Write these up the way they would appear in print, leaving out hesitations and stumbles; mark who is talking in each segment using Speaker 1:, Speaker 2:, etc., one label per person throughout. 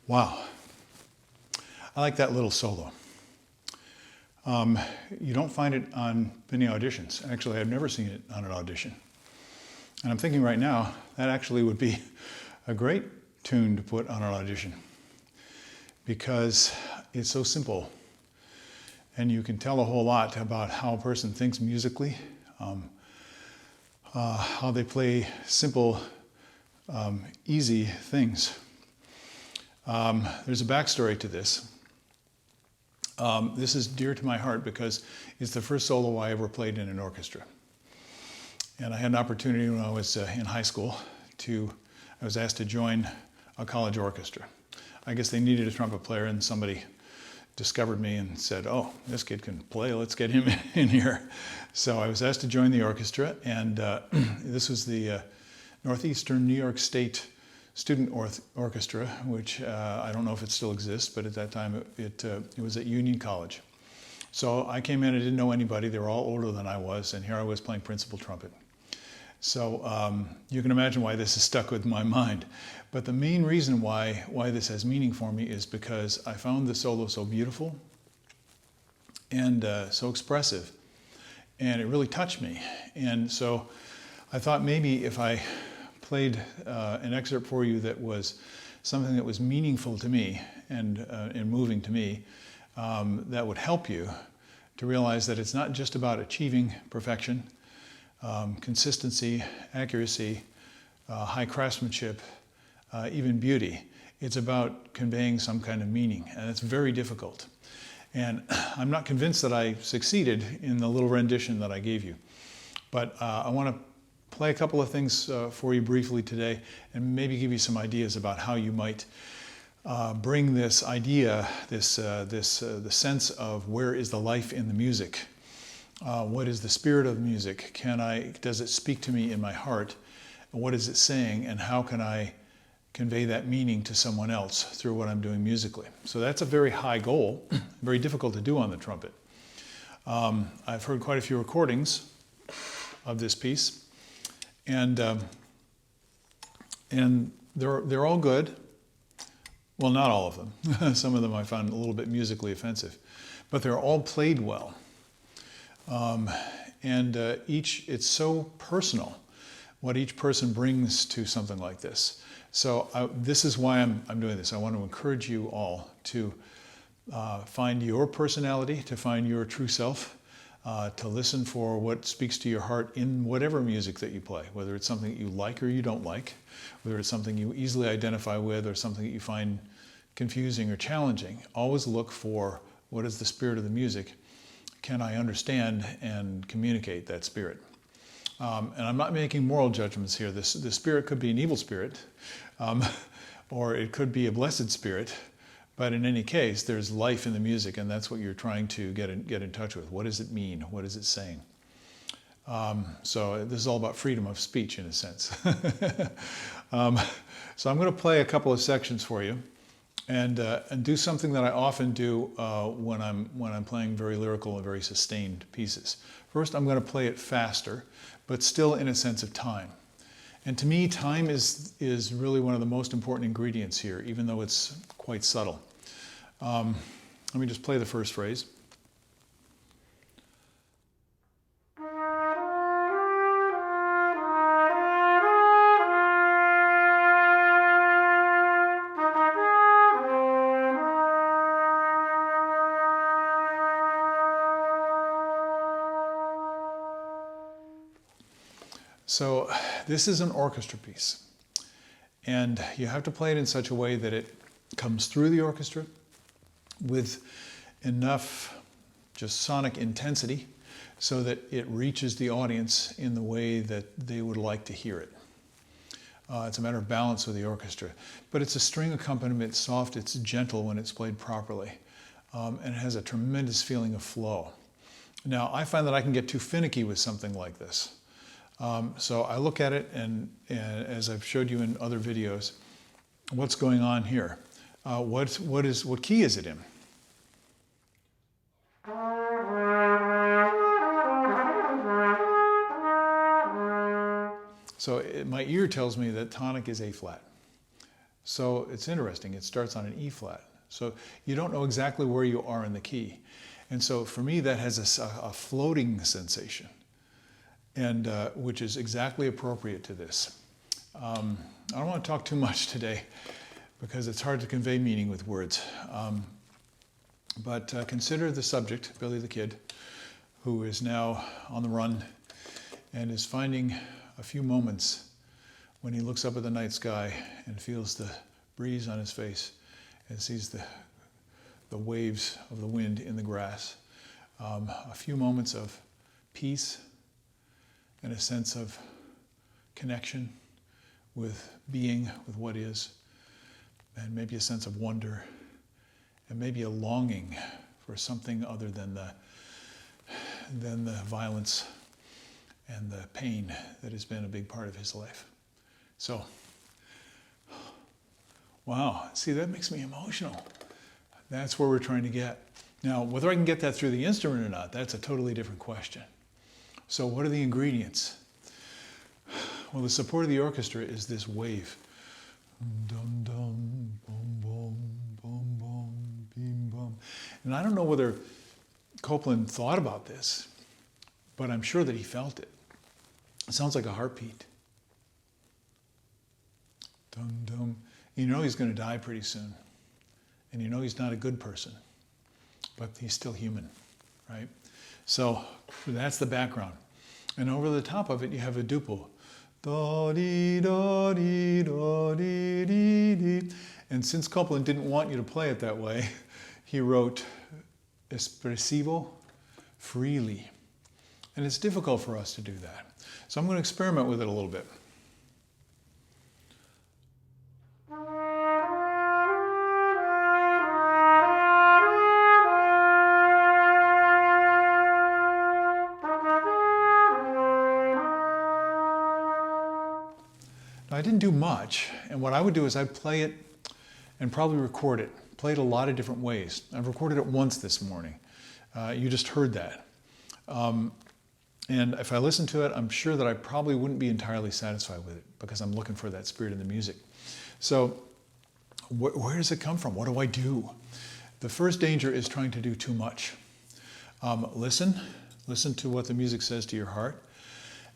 Speaker 1: Wow, I like that little solo. You don't find it on many auditions. Actually, I've never seen it on an audition. And I'm thinking right now, that actually would be a great tune to put on an audition because it's so simple. And you can tell a whole lot about how a person thinks musically, how they play simple, easy things. There's a backstory to this. This is dear to my heart because it's the first solo I ever played in an orchestra. And I had an opportunity when I was in high school I was asked to join a college orchestra. I guess they needed a trumpet player and somebody discovered me and said, oh, this kid can play, let's get him in here. So I was asked to join the orchestra, and this was the Northeastern New York State Student Orchestra, which I don't know if it still exists, but at that time it was at Union College. So I came in, I didn't know anybody, they were all older than I was, and here I was playing principal trumpet. So you can imagine why this is stuck with my mind. But the main reason why this has meaning for me is because I found the solo so beautiful and so expressive, and it really touched me. And so I thought maybe if I played an excerpt for you that was something that was meaningful to me and moving to me, that would help you to realize that it's not just about achieving perfection, consistency, accuracy, high craftsmanship, even beauty. It's about conveying some kind of meaning, and it's very difficult. And I'm not convinced that I succeeded in the little rendition that I gave you. But I want to play a couple of things for you briefly today and maybe give you some ideas about how you might bring this idea, the sense of where is the life in the music? What is the spirit of the music? Does it speak to me in my heart? What is it saying, and how can I convey that meaning to someone else through what I'm doing musically? So that's a very high goal, very difficult to do on the trumpet. I've heard quite a few recordings of this piece, and they're all good. Well, not all of them. Some of them I found a little bit musically offensive, but they're all played well. It's so personal what each person brings to something like this. So this is why I'm doing this. I want to encourage you all to find your personality, to find your true self, to listen for what speaks to your heart in whatever music that you play, whether it's something that you like or you don't like, whether it's something you easily identify with or something that you find confusing or challenging. Always look for what is the spirit of the music. Can I understand and communicate that spirit? And I'm not making moral judgments here. The spirit could be an evil spirit, or it could be a blessed spirit. But in any case, there's life in the music, and that's what you're trying to get in touch with. What does it mean? What is it saying? So this is all about freedom of speech, in a sense. So I'm going to play a couple of sections for you, and do something that I often do when I'm playing very lyrical and very sustained pieces. First, I'm going to play it faster, but still in a sense of time. And to me, time is really one of the most important ingredients here, even though it's quite subtle. Let me just play the first phrase. So this is an orchestra piece, and you have to play it in such a way that it comes through the orchestra with enough just sonic intensity so that it reaches the audience in the way that they would like to hear it. It's a matter of balance with the orchestra, but it's a string accompaniment. It's soft, it's gentle when it's played properly, and it has a tremendous feeling of flow. Now, I find that I can get too finicky with something like this. So I look at it, and as I've showed you in other videos, what's going on here? What key is it in? So my ear tells me that tonic is A flat. So it's interesting. It starts on an E flat. So you don't know exactly where you are in the key. And so for me, that has a floating sensation, and which is exactly appropriate to this. I don't want to talk too much today because it's hard to convey meaning with words. But consider the subject, Billy the Kid, who is now on the run and is finding a few moments when he looks up at the night sky and feels the breeze on his face and sees the waves of the wind in the grass. A few moments of peace and a sense of connection with being, with what is, and maybe a sense of wonder, and maybe a longing for something other than the violence and the pain that has been a big part of his life. So, wow, see, that makes me emotional. That's where we're trying to get. Now, whether I can get that through the instrument or not, that's a totally different question. So what are the ingredients? Well, the support of the orchestra is this wave. Dum dum bum bum bum bum bim bum. And I don't know whether Copland thought about this, but I'm sure that he felt it. It sounds like a heartbeat. Dum dum. You know he's going to die pretty soon. And you know he's not a good person, but he's still human, right? So that's the background. And over the top of it, you have a duple. Da dee da dee da dee dee dee. And since Copland didn't want you to play it that way, he wrote espressivo freely. And it's difficult for us to do that. So I'm going to experiment with it a little bit. Now, I didn't do much, and what I would do is I'd play it and probably record it. Play it a lot of different ways. I've recorded it once this morning. You just heard that. And if I listen to it, I'm sure that I probably wouldn't be entirely satisfied with it because I'm looking for that spirit in the music. So where does it come from? What do I do? The first danger is trying to do too much. Listen to what the music says to your heart,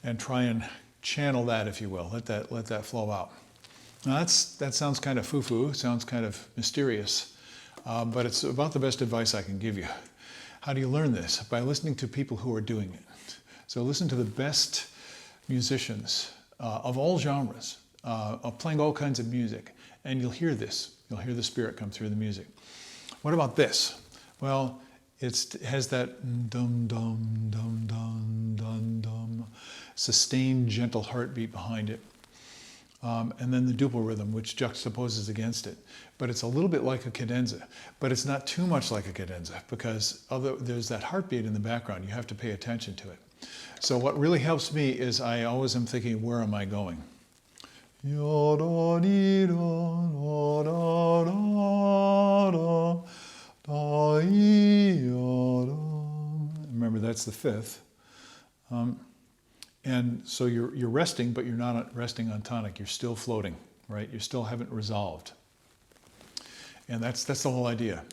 Speaker 1: and try and channel that, if you will. Let that flow out. Now that sounds kind of foo-foo, sounds kind of mysterious, but it's about the best advice I can give you. How do you learn this? By listening to people who are doing it. So listen to the best musicians of all genres, playing all kinds of music, and you'll hear this. You'll hear the spirit come through the music. What about this? Well, it has that dum dum dum dum dum dum sustained, gentle heartbeat behind it, and then the duple rhythm, which juxtaposes against it. But it's a little bit like a cadenza, but it's not too much like a cadenza because although there's that heartbeat in the background, you have to pay attention to it. So what really helps me is I always am thinking, where am I going? Remember, that's the fifth. And so you're resting, but you're not resting on tonic. You're still floating, right? You still haven't resolved. And that's the whole idea.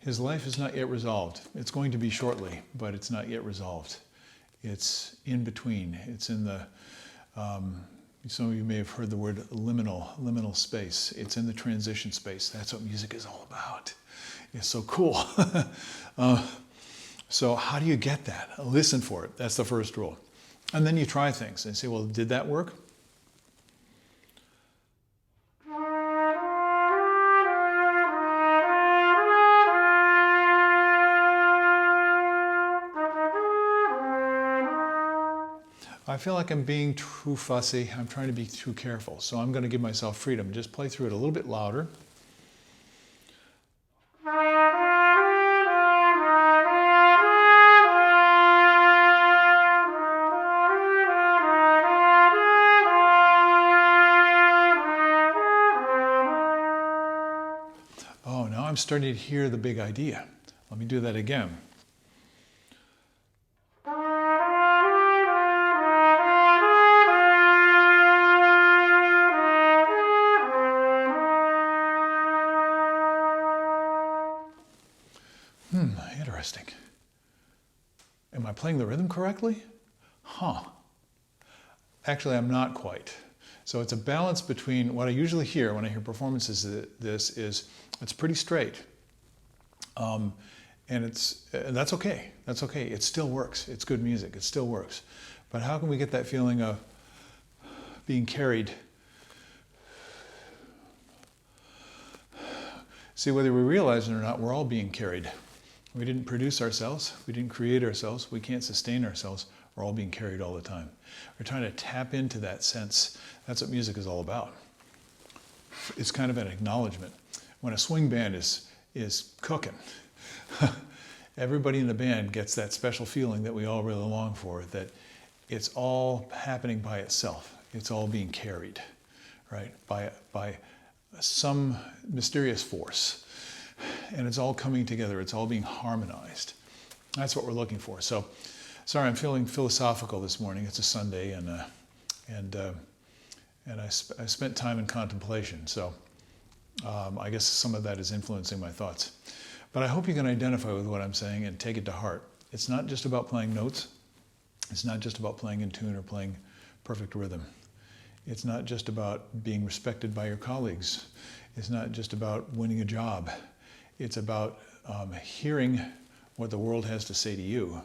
Speaker 1: His life is not yet resolved. It's going to be shortly, but it's not yet resolved. It's in between. It's in the, some of you may have heard the word liminal space. It's in the transition space. That's what music is all about. It's so cool. So how do you get that? Listen for it. That's the first rule. And then you try things and say, well, did that work? I feel like I'm being too fussy. I'm trying to be too careful. So I'm going to give myself freedom. Just play through it a little bit louder. Oh, now I'm starting to hear the big idea. Let me do that again. Interesting. Am I playing the rhythm correctly? Huh. Actually, I'm not quite. So it's a balance between what I usually hear when I hear performances this is it's pretty straight. And that's okay. That's okay. It still works. It's good music. It still works. But how can we get that feeling of being carried? See, whether we realize it or not, we're all being carried. We didn't produce ourselves. We didn't create ourselves. We can't sustain ourselves. We're all being carried all the time. We're trying to tap into that sense. That's what music is all about. It's kind of an acknowledgement. When a swing band is cooking, everybody in the band gets that special feeling that we all really long for, that it's all happening by itself. It's all being carried, right, by some mysterious force. And it's all coming together. It's all being harmonized. That's what we're looking for. So, sorry, I'm feeling philosophical this morning. It's a Sunday, and I spent time in contemplation. So, I guess some of that is influencing my thoughts. But I hope you can identify with what I'm saying and take it to heart. It's not just about playing notes. It's not just about playing in tune or playing perfect rhythm. It's not just about being respected by your colleagues. It's not just about winning a job. It's about hearing what the world has to say to you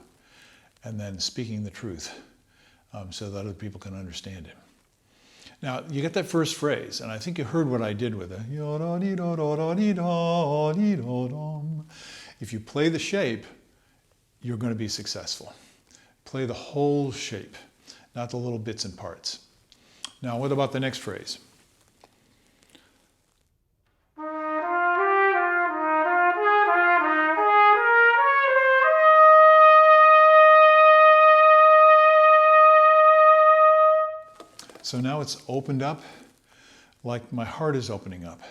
Speaker 1: and then speaking the truth so that other people can understand it. Now, you get that first phrase, and I think you heard what I did with it. If you play the shape, you're going to be successful. Play the whole shape, not the little bits and parts. Now, what about the next phrase? So now it's opened up like my heart is opening up.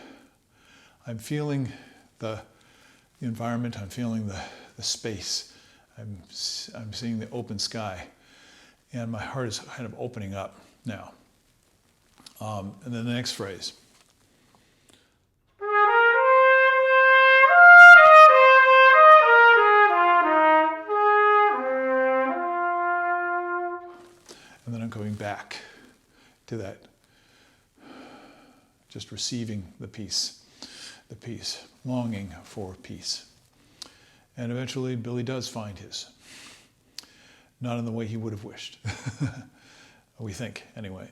Speaker 1: I'm feeling the environment, I'm feeling the space. I'm seeing the open sky, and my heart is kind of opening up now. And then the next phrase. And then I'm going back to that, just receiving the peace, longing for peace. And eventually Billy does find his, not in the way he would have wished. We think, anyway.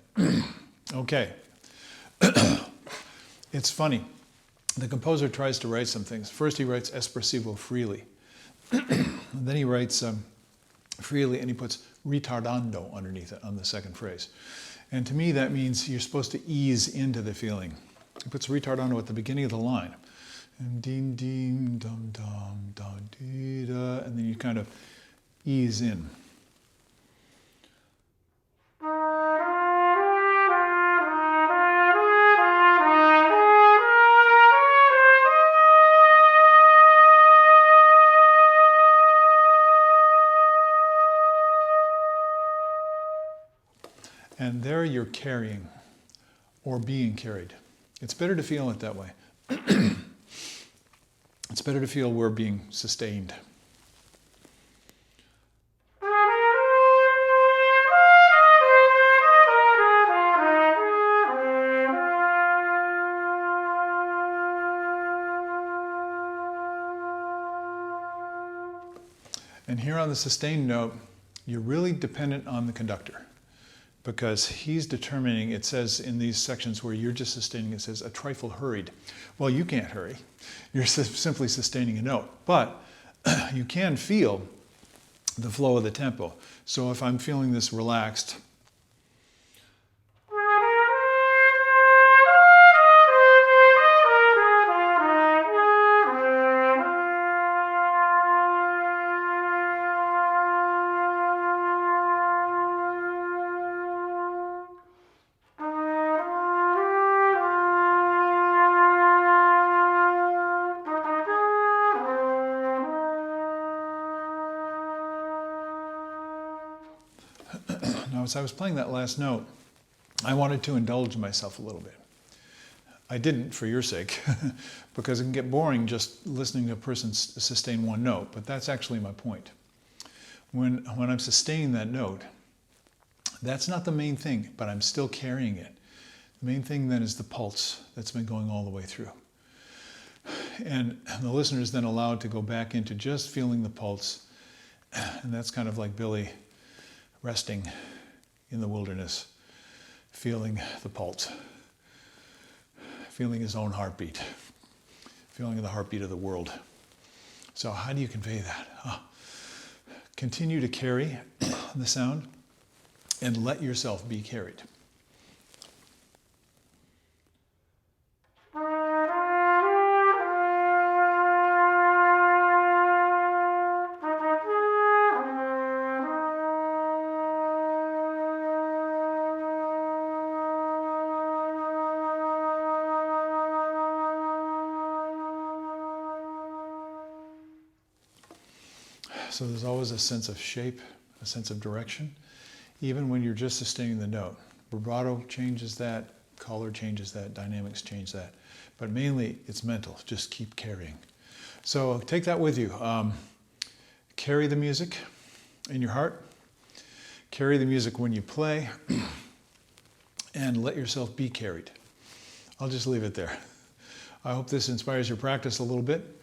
Speaker 1: Okay. It's funny. The composer tries to write some things. First he writes espressivo freely. Then he writes freely, and he puts ritardando underneath it on the second phrase. And to me that means you're supposed to ease into the feeling. He puts ritardando at the beginning of the line. And ding ding dum dum dum dee da, and then you kind of ease in. And there you're carrying or being carried. It's better to feel it that way. It's better to feel we're being sustained. And here on the sustained note, you're really dependent on the conductor, because he's determining, it says in these sections where you're just sustaining, it says a trifle hurried. Well, you can't hurry. You're simply sustaining a note. But you can feel the flow of the tempo. So if I'm feeling this relaxed, now, as I was playing that last note, I wanted to indulge myself a little bit. I didn't, for your sake, because it can get boring just listening to a person sustain one note, but that's actually my point. When I'm sustaining that note, that's not the main thing, but I'm still carrying it. The main thing then is the pulse that's been going all the way through. And the listener is then allowed to go back into just feeling the pulse, and that's kind of like Billy resting in the wilderness, feeling the pulse, feeling his own heartbeat, feeling the heartbeat of the world. So how do you convey that? Continue to carry the sound and let yourself be carried. So there's always a sense of shape, a sense of direction, even when you're just sustaining the note. Vibrato changes that, color changes that, dynamics change that. But mainly it's mental, just keep carrying. So take that with you. Carry the music in your heart, carry the music when you play, and let yourself be carried. I'll just leave it there. I hope this inspires your practice a little bit.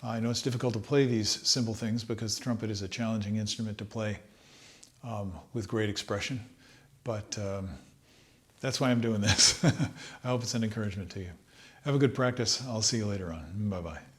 Speaker 1: I know it's difficult to play these simple things because the trumpet is a challenging instrument to play with great expression, but that's why I'm doing this. I hope it's an encouragement to you. Have a good practice. I'll see you later on. Bye-bye.